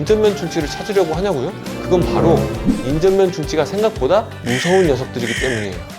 인전면 충치를 찾으려고 하냐고요? 그건 바로 인전면 충치가 생각보다 무서운 녀석들이기 때문이에요.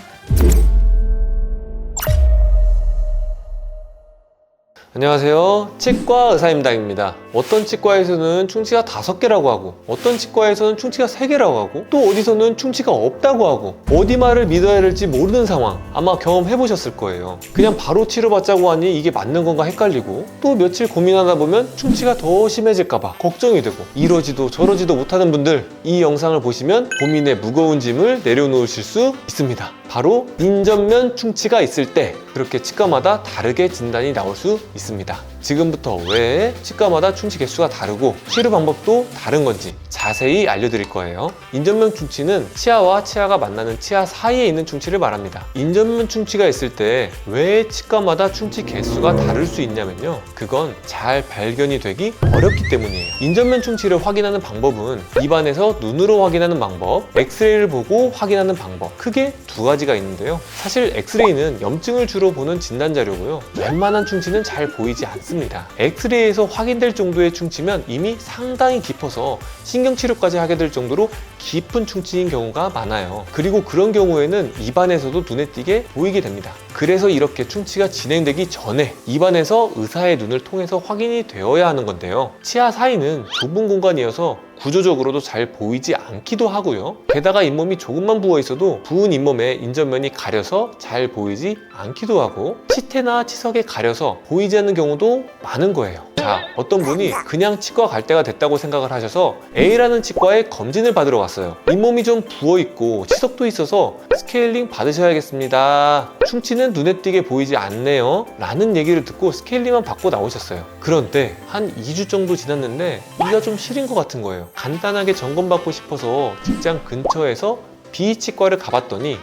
안녕하세요. 치과 의사임당입니다. 어떤 치과에서는 충치가 5개라고 하고, 어떤 치과에서는 충치가 3개라고 하고, 또 어디서는 충치가 없다고 하고, 어디 말을 믿어야 할지 모르는 상황 아마 경험해 보셨을 거예요. 그냥 바로 치료받자고 하니 이게 맞는 건가 헷갈리고, 또 며칠 고민하다 보면 충치가 더 심해질까봐 걱정이 되고, 이러지도 저러지도 못하는 분들, 이 영상을 보시면 고민의 무거운 짐을 내려놓으실 수 있습니다. 바로 인전면 충치가 있을 때 그렇게 치과마다 다르게 진단이 나올 수 있습니다. 지금부터 왜 치과마다 충치 개수가 다르고 치료 방법도 다른 건지 자세히 알려드릴 거예요. 인전면 충치는 치아와 치아가 만나는 치아 사이에 있는 충치를 말합니다. 인전면 충치가 있을 때 왜 치과마다 충치 개수가 다를 수 있냐면요, 그건 잘 발견이 되기 어렵기 때문이에요. 인전면 충치를 확인하는 방법은 입안에서 눈으로 확인하는 방법, 엑스레이를 보고 확인하는 방법, 크게 2가지가 있는데요. 사실 엑스레이는 염증을 주로 보는 진단 자료고요, 웬만한 충치는 잘 보이지 않습니다. 엑스레이에서 확인될 정도의 충치면 이미 상당히 깊어서 신경치료까지 하게 될 정도로 깊은 충치인 경우가 많아요. 그리고 그런 경우에는 입안에서도 눈에 띄게 보이게 됩니다. 그래서 이렇게 충치가 진행되기 전에 입안에서 의사의 눈을 통해서 확인이 되어야 하는 건데요, 치아 사이는 좁은 공간이어서 구조적으로도 잘 보이지 않기도 하고요, 게다가 잇몸이 조금만 부어 있어도 부은 잇몸에 인전면이 가려서 잘 보이지 않기도 하고, 치태나 치석에 가려서 보이지 않는 경우도 많은 거예요. 자, 어떤 분이 그냥 치과 갈 때가 됐다고 생각을 하셔서 A라는 치과에 검진을 받으러 갔어요. 잇몸이 좀 부어 있고 치석도 있어서 스케일링 받으셔야겠습니다. 충치는 눈에 띄게 보이지 않네요 라는 얘기를 듣고 스케일링만 받고 나오셨어요. 그런데 한 2주 정도 지났는데 이가 좀 시린 것 같은 거예요. 간단하게 점검받고 싶어서 직장 근처에서 B 치과를 가봤더니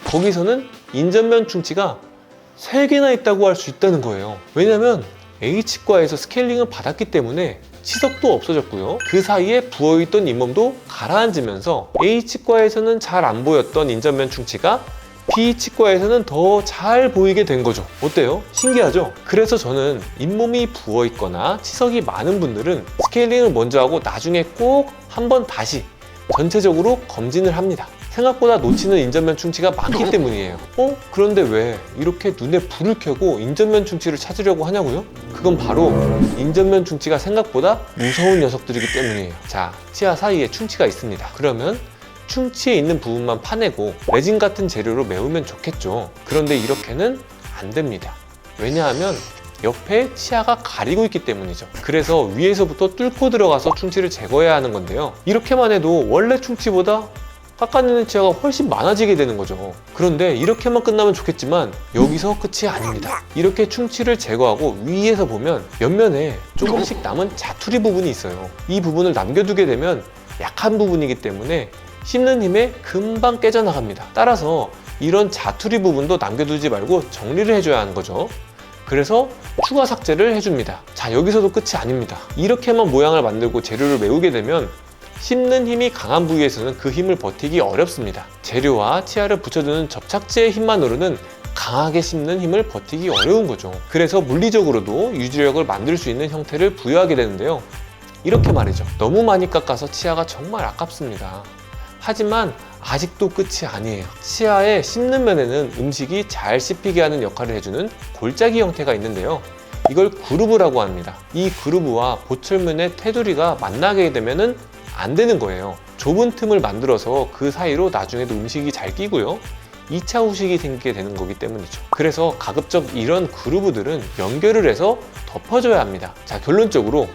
거기서는 인전면 충치가 3개나 있다고 할 수 있다는 거예요. 왜냐면 A 치과에서 스케일링을 받았기 때문에 치석도 없어졌고요, 그 사이에 부어있던 잇몸도 가라앉으면서 A 치과에서는 잘 안 보였던 인전면 충치가 B 치과에서는 더 잘 보이게 된 거죠. 어때요? 신기하죠? 그래서 저는 잇몸이 부어있거나 치석이 많은 분들은 스케일링을 먼저 하고 나중에 꼭 한번 다시 전체적으로 검진을 합니다. 생각보다 놓치는 인전면 충치가 많기 때문이에요. 그런데 왜 이렇게 눈에 불을 켜고 인전면 충치를 찾으려고 하냐고요? 그건 바로 인전면 충치가 생각보다 무서운 녀석들이기 때문이에요. 자, 치아 사이에 충치가 있습니다. 그러면 충치에 있는 부분만 파내고 레진 같은 재료로 메우면 좋겠죠. 그런데 이렇게는 안 됩니다. 왜냐하면 옆에 치아가 가리고 있기 때문이죠. 그래서 위에서부터 뚫고 들어가서 충치를 제거해야 하는 건데요, 이렇게만 해도 원래 충치보다 깎아내는 치아가 훨씬 많아지게 되는 거죠. 그런데 이렇게만 끝나면 좋겠지만 여기서 끝이 아닙니다. 이렇게 충치를 제거하고 위에서 보면 옆면에 조금씩 남은 자투리 부분이 있어요. 이 부분을 남겨두게 되면 약한 부분이기 때문에 씹는 힘에 금방 깨져나갑니다. 따라서 이런 자투리 부분도 남겨두지 말고 정리를 해줘야 하는 거죠. 그래서 추가 삭제를 해줍니다. 자, 여기서도 끝이 아닙니다. 이렇게만 모양을 만들고 재료를 메우게 되면 씹는 힘이 강한 부위에서는 그 힘을 버티기 어렵습니다. 재료와 치아를 붙여주는 접착제의 힘만으로는 강하게 씹는 힘을 버티기 어려운 거죠. 그래서 물리적으로도 유지력을 만들 수 있는 형태를 부여하게 되는데요, 이렇게 말이죠, 너무 많이 깎아서 치아가 정말 아깝습니다. 하지만 아직도 끝이 아니에요. 치아의 씹는 면에는 음식이 잘 씹히게 하는 역할을 해주는 골짜기 형태가 있는데요, 이걸 그루브라고 합니다. 이 그루브와 보철면의 테두리가 만나게 되면은 안 되는 거예요. 좁은 틈을 만들어서 그 사이로 나중에도 음식이 잘 끼고요, 2차 후식이 생기게 되는 거기 때문이죠. 그래서 가급적 이런 그루브들은 연결을 해서 덮어줘야 합니다. 자, 결론적으로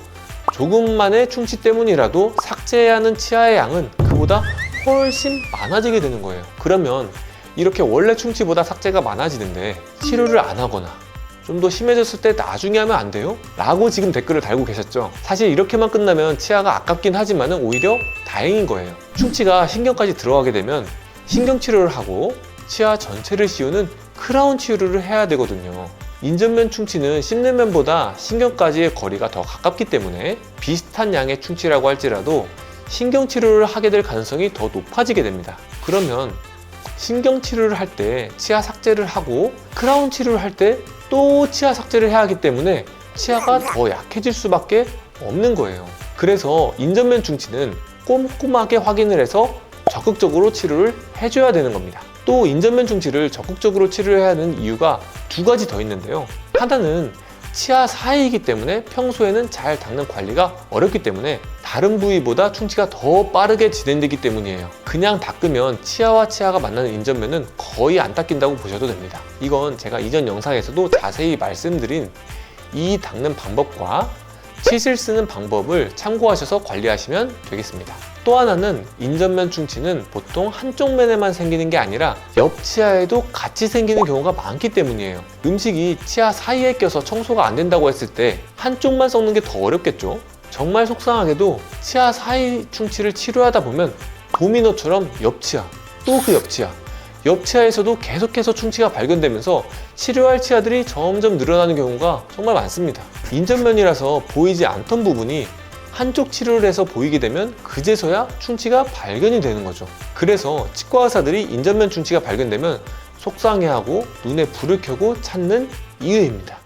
조금만의 충치 때문이라도 삭제해야 하는 치아의 양은 그보다 훨씬 많아지게 되는 거예요. 그러면 이렇게 원래 충치보다 삭제가 많아지는데 치료를 안 하거나 좀 더 심해졌을 때 나중에 하면 안 돼요? 라고 지금 댓글을 달고 계셨죠. 사실 이렇게만 끝나면 치아가 아깝긴 하지만 오히려 다행인 거예요. 충치가 신경까지 들어가게 되면 신경치료를 하고 치아 전체를 씌우는 크라운 치료를 해야 되거든요. 인전면 충치는 씹는 면보다 신경까지의 거리가 더 가깝기 때문에 비슷한 양의 충치라고 할지라도 신경치료를 하게 될 가능성이 더 높아지게 됩니다. 그러면 신경치료를 할 때 치아 삭제를 하고 크라운 치료를 할 때 또 치아 삭제를 해야 하기 때문에 치아가 더 약해질 수밖에 없는 거예요. 그래서 인전면 충치는 꼼꼼하게 확인을 해서 적극적으로 치료를 해줘야 되는 겁니다. 또 인전면 충치를 적극적으로 치료해야 하는 이유가 두 가지 더 있는데요. 하나는 치아 사이이기 때문에 평소에는 잘 닦는 관리가 어렵기 때문에 다른 부위보다 충치가 더 빠르게 진행되기 때문이에요. 그냥 닦으면 치아와 치아가 만나는 인전면은 거의 안 닦인다고 보셔도 됩니다. 이건 제가 이전 영상에서도 자세히 말씀드린 이 닦는 방법과 치실 쓰는 방법을 참고하셔서 관리하시면 되겠습니다. 또 하나는 인전면 충치는 보통 한쪽 면에만 생기는 게 아니라 옆 치아에도 같이 생기는 경우가 많기 때문이에요. 음식이 치아 사이에 껴서 청소가 안 된다고 했을 때 한쪽만 썩는 게 더 어렵겠죠? 정말 속상하게도 치아 사이 충치를 치료하다 보면 도미노처럼 옆 치아, 또 그 옆 치아, 옆 치아에서도 계속해서 충치가 발견되면서 치료할 치아들이 점점 늘어나는 경우가 정말 많습니다. 인전면이라서 보이지 않던 부분이 한쪽 치료를 해서 보이게 되면 그제서야 충치가 발견이 되는 거죠. 그래서 치과 의사들이 인전면 충치가 발견되면 속상해하고 눈에 불을 켜고 찾는 이유입니다.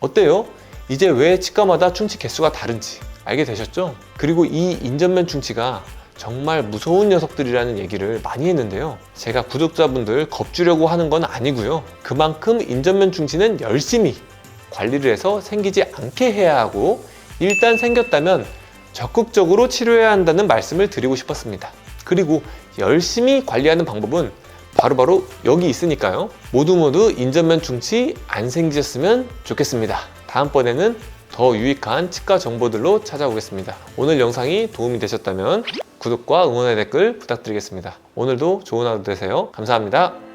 어때요? 이제 왜 치과마다 충치 개수가 다른지 알게 되셨죠? 그리고 이 인전면 충치가 정말 무서운 녀석들이라는 얘기를 많이 했는데요. 제가 구독자분들 겁주려고 하는 건 아니고요. 그만큼 인전면 충치는 열심히 관리를 해서 생기지 않게 해야 하고 일단 생겼다면 적극적으로 치료해야 한다는 말씀을 드리고 싶었습니다. 그리고 열심히 관리하는 방법은 바로 여기 있으니까요. 모두 인전면 충치 안 생기셨으면 좋겠습니다. 다음번에는 더 유익한 치과 정보들로 찾아오겠습니다. 오늘 영상이 도움이 되셨다면 구독과 응원의 댓글 부탁드리겠습니다. 오늘도 좋은 하루 되세요. 감사합니다.